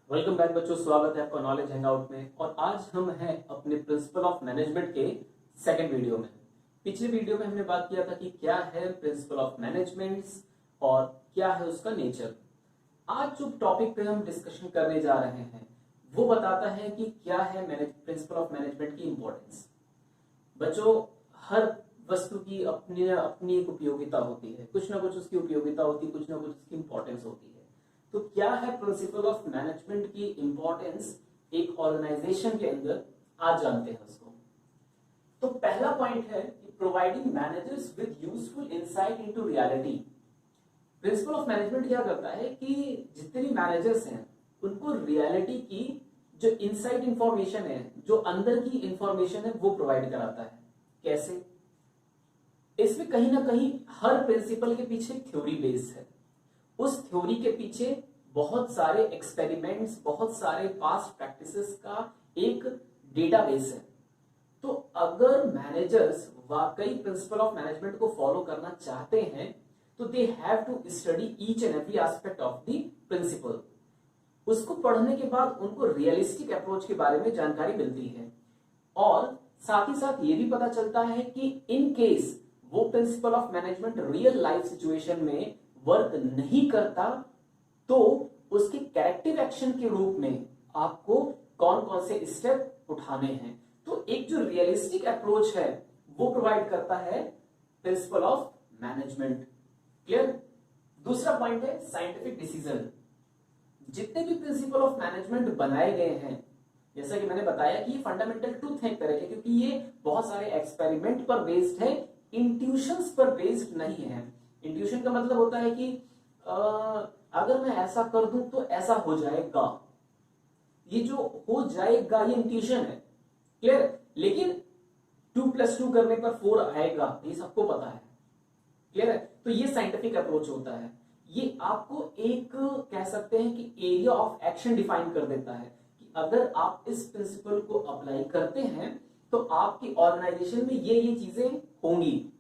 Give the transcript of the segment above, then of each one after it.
Welcome back बच्चों, स्वागत है आपका नॉलेज हैंगआउट में। और आज हम हैं अपने प्रिंसिपल ऑफ मैनेजमेंट के सेकंड वीडियो में। पिछले वीडियो में हमने बात किया था कि क्या है प्रिंसिपल ऑफ मैनेजमेंट और क्या है उसका नेचर। आज जो टॉपिक पे हम डिस्कशन करने जा रहे हैं वो बताता है कि क्या है प्रिंसिपल ऑफ मैनेजमेंट की इंपॉर्टेंस। बच्चों, हर वस्तु की अपनी अपनी एक उपयोगिता होती है, कुछ ना कुछ उसकी उपयोगिता होती है, कुछ ना कुछ उसकी इंपॉर्टेंस होती है। तो क्या है प्रिंसिपल ऑफ मैनेजमेंट की इंपॉर्टेंस एक ऑर्गेनाइजेशन के अंदर, आज जानते हैं उसको। तो पहला पॉइंट है कि providing managers with useful insight into reality. Principal of management क्या करता है कि जितने भी मैनेजर्स हैं उनको रियलिटी की जो इनसाइट इंफॉर्मेशन है, जो अंदर की इंफॉर्मेशन है, वो प्रोवाइड कराता है। कैसे? इसमें कहीं ना कहीं हर प्रिंसिपल के पीछे थ्योरी बेस है। उस थ्योरी के पीछे बहुत सारे एक्सपेरिमेंट्स, बहुत सारे पास्ट प्रैक्टिसेस का एक डेटाबेस है। तो अगर मैनेजर्स वाकई प्रिंसिपल ऑफ मैनेजमेंट को फॉलो करना चाहते हैं तो they have to study each and every aspect of the principle. उसको पढ़ने के बाद उनको रियलिस्टिक अप्रोच के बारे में जानकारी मिलती है और साथ ही साथ ये भी पता चलता है कि इन केस वो principal of management real life situation में वर्क नहीं करता तो उसके करेक्टिव एक्शन के रूप में आपको कौन कौन से स्टेप उठाने हैं। तो एक जो रियलिस्टिक अप्रोच है वो प्रोवाइड करता है प्रिंसिपल ऑफ मैनेजमेंट। क्लियर? दूसरा पॉइंट है साइंटिफिक डिसीजन। जितने भी प्रिंसिपल ऑफ मैनेजमेंट बनाए गए हैं, जैसा कि मैंने बताया कि ये फंडामेंटल ट्रूथ है एक तरह के, क्योंकि ये बहुत सारे एक्सपेरिमेंट पर बेस्ड है, इंट्यूशंस पर बेस्ड नहीं है। इंट्यूशन का मतलब होता है कि अगर मैं ऐसा कर दूं तो ऐसा हो जाएगा। ये जो हो जाएगा ये इंट्यूशन है। क्लियर? लेकिन 2+2 करने पर 4 आएगा, ये सबको पता है। क्लियर है? तो ये साइंटिफिक अप्रोच होता है। ये आपको एक कह सकते हैं कि एरिया ऑफ एक्शन डिफाइन कर देता है कि अगर आप इस प्रिंसिपल को अप्लाई करते हैं तो आपकी ऑर्गेनाइजेशन में ये चीजें होंगी।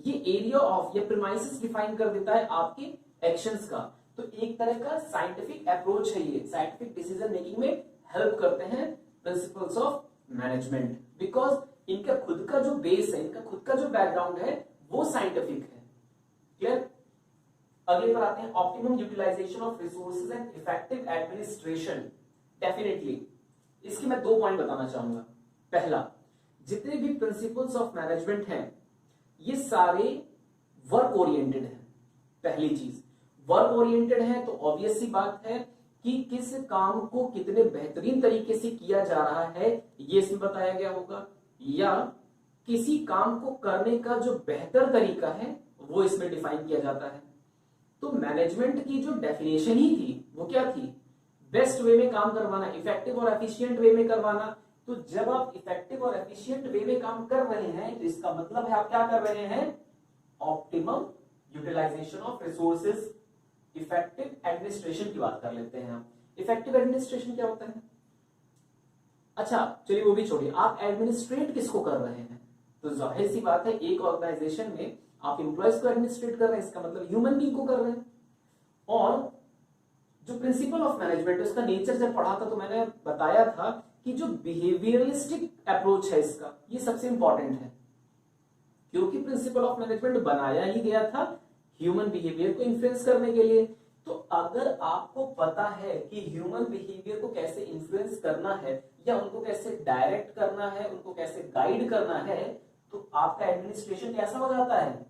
ये एरिया ऑफ या प्रीमाइसेस डिफाइन कर देता है आपके एक्शंस का। तो एक तरह का साइंटिफिक अप्रोच है, ये साइंटिफिक डिसीजन मेकिंग में हेल्प करते हैं प्रिंसिपल्स ऑफ मैनेजमेंट, बिकॉज इनका खुद का जो बेस है, इनका खुद का जो बैकग्राउंड है वो साइंटिफिक है। क्लियर? अगले पर आते हैं, optimum utilisation of resources and effective administration. Definitely इसकी मैं 2 पॉइंट बताना चाहूंगा। पहला, जितने भी प्रिंसिपल्स ऑफ मैनेजमेंट हैं ये सारे वर्क ओरिएंटेड हैं। पहली चीज, वर्क ओरिएंटेड है तो ऑब्वियस सी बात है कि किस काम को कितने बेहतरीन तरीके से किया जा रहा है ये इसमें बताया गया होगा, या किसी काम को करने का जो बेहतर तरीका है वो इसमें डिफाइन किया जाता है। तो मैनेजमेंट की जो डेफिनेशन ही थी वो क्या थी? बेस्ट वे में काम करवाना, इफेक्टिव और एफिशिएंट वे में करवाना। तो जब आप इफेक्टिव और एफिशिएंट वे में काम कर रहे हैं तो इसका मतलब है आप क्या कर रहे हैं? Optimum utilisation of resources, effective administration की बात कर लेते हैं हम। इफेक्टिव एडमिनिस्ट्रेशन क्या होता है? अच्छा चलिए वो भी छोड़िए, आप एडमिनिस्ट्रेट किसको कर रहे हैं? तो जाहिर सी बात है एक ऑर्गेनाइजेशन में आप इंप्लॉयज को एडमिनिस्ट्रेट कर रहे हैं, इसका मतलब ह्यूमन बीइंग को कर रहे हैं। और जो प्रिंसिपल ऑफ मैनेजमेंट है उसका नेचर जब पढ़ा था तो मैंने बताया था कि जो बिहेवियरलिस्टिक अप्रोच है इसका, ये सबसे इंपॉर्टेंट है, क्योंकि प्रिंसिपल ऑफ मैनेजमेंट बनाया ही गया था ह्यूमन बिहेवियर को इन्फ्लुएंस करने के लिए। तो अगर आपको पता है कि ह्यूमन बिहेवियर को कैसे इन्फ्लुएंस करना है या उनको कैसे डायरेक्ट करना है, उनको कैसे गाइड करना है, तो आपका एडमिनिस्ट्रेशन कैसा हो जाता है?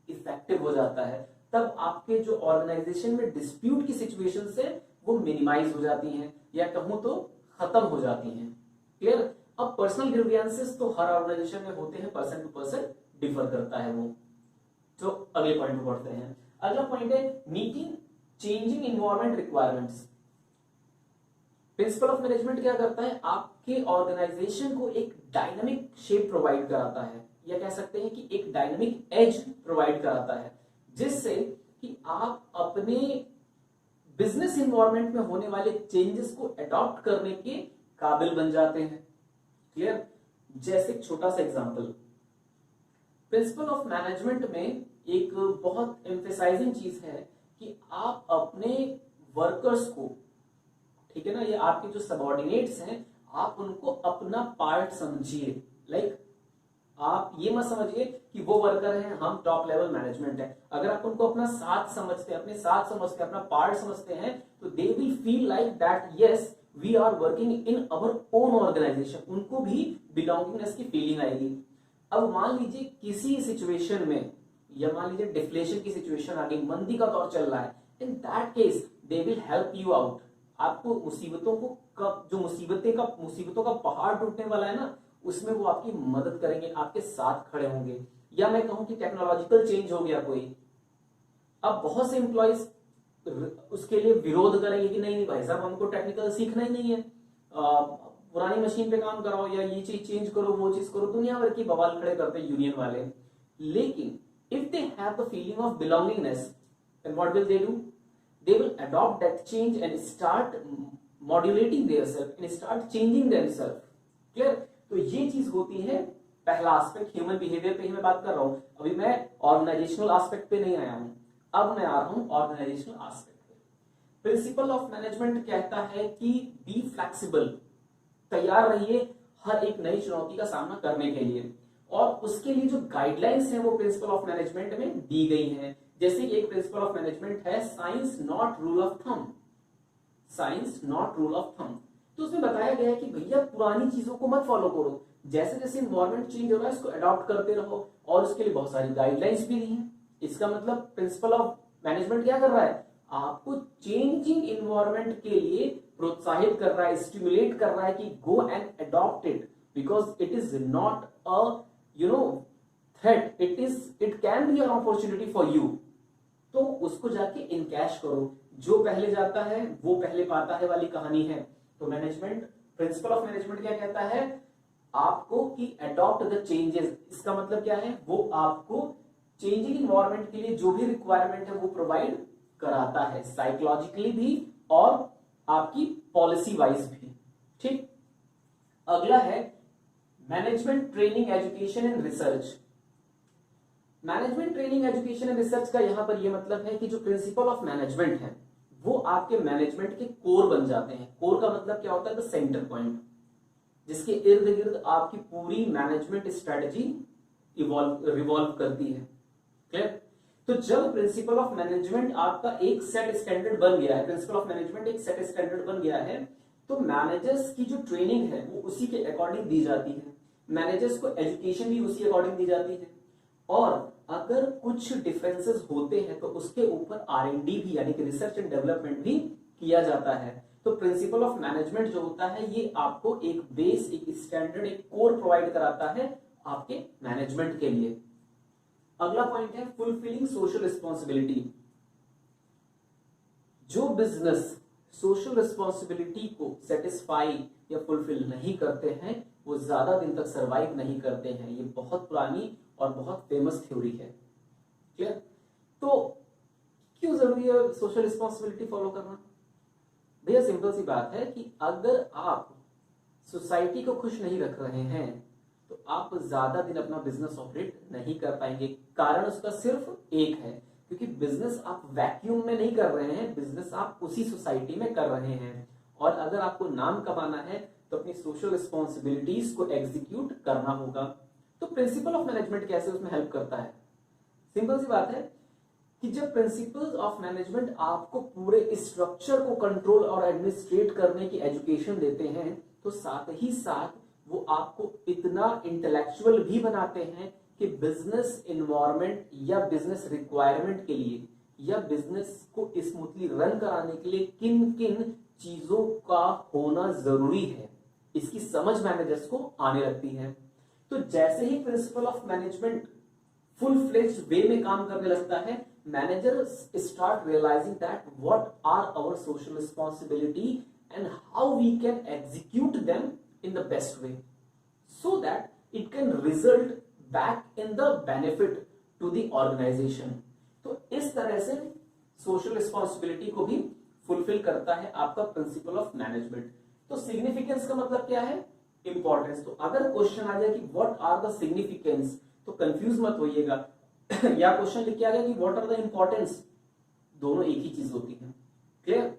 इफेक्टिव हो जाता है। तब आपके जो ऑर्गेनाइजेशन में डिस्प्यूट की सिचुएशन से वो मिनिमाइज हो जाती हैं, या कहूं तो खत्म हो जाती हैं। क्लियर? अब पर्सनल ग्रीवियंसेस तो हर ऑर्गेनाइजेशन में होते हैं, पर्सन टू पर्सन डिफर करता है वो। तो अगले पॉइंट पे बढ़ते हैं। अगला पॉइंट है meeting changing environment requirements. Principal of management क्या करता है? आपके ऑर्गेनाइजेशन को एक डायनामिक शेप प्रोवाइड कराता है, या कह सकते हैं कि एक डायनामिक एज प्रोवाइड कराता है, जिससे कि आप अपने बिजनेस इन्वायरमेंट में होने वाले चेंजेस को अडॉप्ट करने के काबिल बन जाते हैं। क्लियर? जैसे एक छोटा सा एग्जांपल, प्रिंसिपल ऑफ मैनेजमेंट में एक बहुत एम्फेसाइजिंग चीज है कि आप अपने वर्कर्स को ठीक है ना, ये आपके जो सबऑर्डिनेट्स हैं आप उनको अपना पार्ट समझिए। लाइक आप ये मत समझिए कि वो वर्कर हैं, हम टॉप लेवल मैनेजमेंट है। अगर आप उनको अपना साथ समझते हैं, अपने साथ समझते हैं, अपना पार्ट समझते हैं, तो they will feel like that yes we are working in our own organisation. उनको भी बिलोंगिंगनेस की फीलिंग आएगी। अब मान लीजिए किसी सिचुएशन में, या मान लीजिए डिफ्लेशन की सिचुएशन आ गई, मंदी का दौर चल रहा है, in that case they will help you out. आपको मुसीबतों को कब, जो मुसीबतों का पहाड़ टूटने वाला है ना, उसमें वो आपकी मदद करेंगे, आपके साथ खड़े होंगे। या मैं कहूं कि टेक्नोलॉजिकल चेंज हो गया कोई, अब बहुत से एम्प्लॉयज उसके लिए विरोध करेंगे कि नहीं नहीं भाई साहब हमको टेक्निकल सीखना ही नहीं है, पुरानी मशीन पे काम कराओ, या ये चीज चेंज करो, वो चीज करो, दुनिया भर की बवाल खड़े करते हैं यूनियन वाले। लेकिन if they have the feeling of belongingness, then what will they do? They will adopt that change and start modulating themselves and start changing themselves. Clear? तो ये चीज होती है पहला एस्पेक्ट, ह्यूमन बिहेवियर पे ही मैं बात कर रहा हूं। अभी मैं ऑर्गेनाइजेशनल एस्पेक्ट पे नहीं आया हूं, अब मैं आ रहा हूं ऑर्गेनाइजेशनल एस्पेक्ट पे। प्रिंसिपल ऑफ मैनेजमेंट कहता है कि बी फ्लेक्सिबल, तैयार रहिए हर एक नई चुनौती का सामना करने के लिए। और उसके लिए जो गाइडलाइंस है वो प्रिंसिपल ऑफ मैनेजमेंट में दी गई है। जैसे एक प्रिंसिपल ऑफ मैनेजमेंट है science not rule of thumb, science not rule of thumb. तो उसमें बताया गया है कि भैया पुरानी चीजों को मत फॉलो करो, जैसे जैसे इन्वायरमेंट चेंज हो रहा है इसको अडॉप्ट करते रहो, और उसके लिए बहुत सारी गाइडलाइंस भी दी हैं। इसका मतलब प्रिंसिपल ऑफ मैनेजमेंट क्या कर रहा है? आपको चेंजिंग इन्वायरमेंट के लिए प्रोत्साहित कर रहा है, स्टिमुलेट कर रहा है कि go and adopt it, because it is not a threat, it can be an opportunity for you. तो उसको जाके इनकैश करो, जो पहले जाता है वो पहले पाता है वाली कहानी है। तो मैनेजमेंट, प्रिंसिपल ऑफ मैनेजमेंट क्या कहता है आपको कि अडॉप्ट द चेंजेस। इसका मतलब क्या है? वो आपको चेंजिंग इन्वायरमेंट के लिए जो भी रिक्वायरमेंट है वो प्रोवाइड कराता है, साइकोलॉजिकली भी और आपकी पॉलिसी वाइज भी। ठीक, अगला है management training education and research. Management training education and research का यहां पर यह मतलब है कि जो प्रिंसिपल ऑफ मैनेजमेंट है वो आपके मैनेजमेंट के कोर बन जाते हैं। कोर का मतलब क्या होता है? द सेंटर पॉइंट, जिसके इर्द गिर्द आपकी पूरी मैनेजमेंट स्ट्रेटजी रिवॉल्व करती है। क्लियर? तो जब प्रिंसिपल ऑफ मैनेजमेंट आपका एक सेट स्टैंडर्ड बन गया है, प्रिंसिपल ऑफ मैनेजमेंट एक सेट स्टैंडर्ड बन गया है, तो मैनेजर्स की जो ट्रेनिंग है वो उसी के अकॉर्डिंग दी जाती है, मैनेजर्स को एजुकेशन भी उसी अकॉर्डिंग दी जाती है। और अगर कुछ डिफरेंसेस होते हैं तो उसके ऊपर R&D भी, यानी कि रिसर्च एंड डेवलपमेंट भी किया जाता है। तो प्रिंसिपल ऑफ मैनेजमेंट जो होता है ये आपको एक बेस, एक स्टैंडर्ड, एक कोर प्रोवाइड कराता है आपके मैनेजमेंट के लिए। अगला पॉइंट है फुलफिलिंग सोशल रिस्पॉन्सिबिलिटी। जो बिजनेस सोशल रिस्पॉन्सिबिलिटी को सेटिस्फाई या फुलफिल नहीं करते हैं वो ज्यादा दिन तक सरवाइव नहीं करते हैं। ये बहुत पुरानी और बहुत फेमस थ्योरी है। क्लियर? तो क्यों जरूरी है सोशल रिस्पॉन्सिबिलिटी फॉलो करना? भैया सिंपल सी बात है कि अगर आप सोसाइटी को खुश नहीं रख रहे हैं तो आप ज्यादा दिन अपना बिजनेस ऑपरेट नहीं कर पाएंगे। कारण उसका सिर्फ एक है, क्योंकि बिजनेस आप वैक्यूम में नहीं कर रहे हैं, बिजनेस आप उसी सोसाइटी में कर रहे हैं। और अगर आपको नाम कमाना है तो अपनी सोशल रिस्पॉन्सिबिलिटीज को एग्जीक्यूट करना होगा। तो प्रिंसिपल ऑफ मैनेजमेंट कैसे उसमें हेल्प करता है? सिंपल सी बात है कि जब प्रिंसिपल्स ऑफ मैनेजमेंट आपको पूरे स्ट्रक्चर को कंट्रोल और एडमिनिस्ट्रेट करने की एजुकेशन देते हैं तो साथ ही साथ वो आपको इतना इंटेलेक्चुअल भी बनाते हैं कि बिजनेस इन्वायरमेंट या बिजनेस रिक्वायरमेंट के लिए या बिजनेस को स्मूथली रन कराने के लिए किन किन चीजों का होना जरूरी है, इसकी समझ मैनेजर्स को आने लगती है। तो जैसे ही principle of management full fledged way में काम करने लगता है, managers start realizing that what are our social responsibility and how we can execute them in the best way so that it can result back in the benefit to the organisation. तो इस तरह से social responsibility को भी fulfil करता है आपका principal of management. तो सिग्निफिकेंस का मतलब क्या है? इंपॉर्टेंस। तो अगर क्वेश्चन आ जाए कि व्हाट आर द सिग्निफिकेंस तो कंफ्यूज मत होइएगा या क्वेश्चन लिख के आ गया कि व्हाट आर द इंपॉर्टेंस, दोनों एक ही चीज होती है। क्लियर?